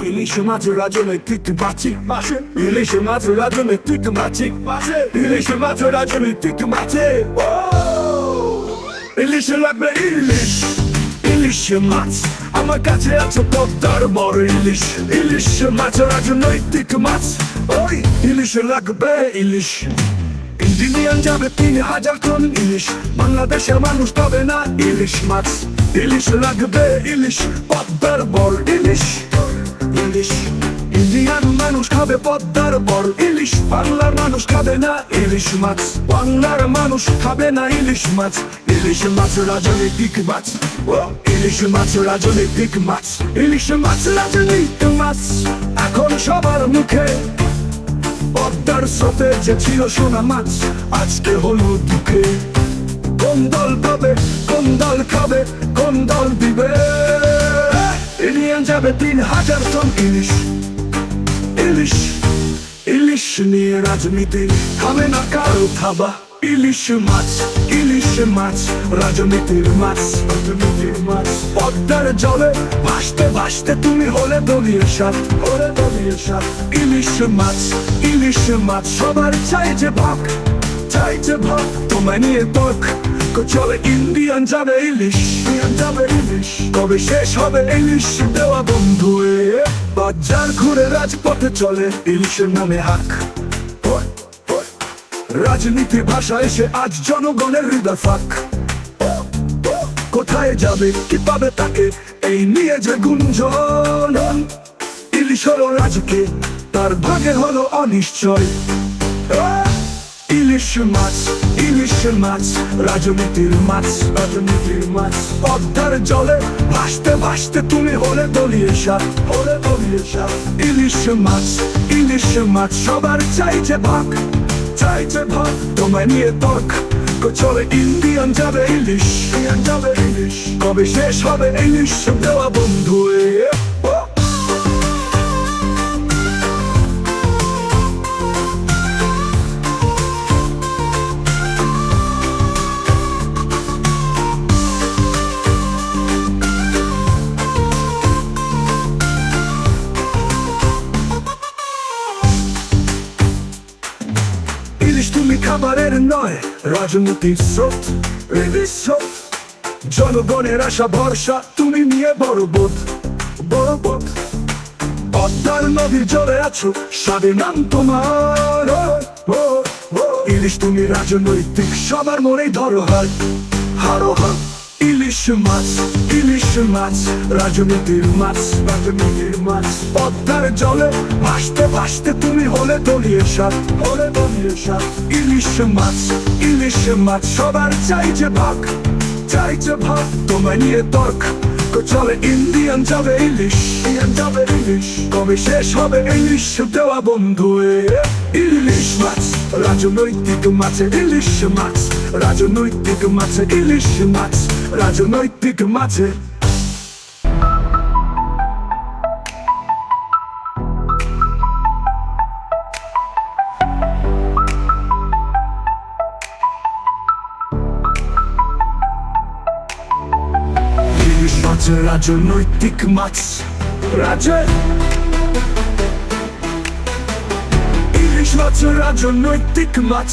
ইলিশ মাছ রাজনৈতিক মাছি মাছে ইলিশ মাছ রাজনৈতিক মাছি মাছে ইলিশ মাছ রাজনৈতিক মাছে ইলিশ লাগবে ইলিশ ইলিশ মাছ আমার কাছে আছে পদ্মার বড় ইলিশ ইলিশ মাছ রাজনৈতিক মাছ ওই ইলিশ লাগবে ইলিশ ইন্ডিয়ান যাবে 3000 টন ইলিশ বাংলাদেশের মানুষ পাবে না ইলিশ মাছ ইলিশ লাগবে ইলিশ পদ্মার বড় ইলিশ ইলিশ ইন্ডিয়ান মানুষ খাবে পদ্মার বড় ইলিশ বাংলার মানুষ খাবে না ইলিশ মাছ বাংলার মানুষ খাবে না ইলিশ মাছ ইলিশ মাছ রাজনৈতিক মাছ ইলিশ মাছ রাজনৈতিক মাছ ইলিশ মাছ রাজনৈতিক মাছ এখন সবার মুখে পদ্মার স্রোতে যে ছিল সোনা মাছ আজকে হলো দুঃখে কোন দল পাবে কোন দল খাবে কোন দল দিবে ইন্ডিয়ান যাবে 3000 টন ইলিশ ইলিশ ইলিশ নিয়ে রাজনীতি খাবে না কারো থাবা ইলিশ মাছ রাজনীতির মাছ রাজনীতির মাছ পদ্মার জলে ভাসতে ভাসতে তুমি হলে দলীয় সাপ ইলিশ মাছ সবার চাই যে ভাগ তোমায় নিয়ে তর্ক চলে ইন্ডিয়ান যাবে ইলিশ কবে শেষ হবে ইলিশ দেওয়া বন্ধু বাজার ঘুরে রাজপথে চলে ইলিশের নামে হাক রাজনীতি ভাষা এসে আজ জনগণের হৃদয় ফাঁক কোথায় যাবে কি পাবে তাকে এই নিয়ে যে গুঞ্জন ইলিশ হলো রাজকে তার ভাগে হলো অনিশ্চয় ইলিশ মাছ রাজনীতির মাছ পদ্মার জলে ভাসতে ভাসতে তুমি হলে দলীয় সাপ ইলিশ মাছ সবার চাই যে ভাগ তোমায় নিয়ে তর্ক চলে ইন্ডিয়ান যাবে ইলিশ কবে শেষ হবে ইলিশ দেওয়া বন্ধু তুমি খাবারের নয় রাজনীতির স্রোত জনগণের আশা ভরসা তুমি নিয়ে বড় বোধ পদ্মার নদীর জলে আছো স্বাদের নাম তোমার ইলিশ তুমি রাজনৈতিক সবার মনেই ধরো হারো ইলিশ মাছ রাজনীতির মাছ পদ্মার জলে ভাসতে ভাসতে তুমি হলে দলীয় সাপ ইলিশ মাছ সবার চাই যে ভাগ তোমায় নিয়ে তর্ক চলে ইন্ডিয়ান যাবে ইলিশ কবে শেষ হবে ইলিশ দেওয়া বন্ধু ইলিশ মাছ রাজনৈতিক মাছে ইলিশ মাছ রাজনৈতিক মাছে ইলিশ মাছ রাজনৈতিক মাছে রাজনৈতিক মাছ ইলিশ মাছ রাজনৈতিক মাছ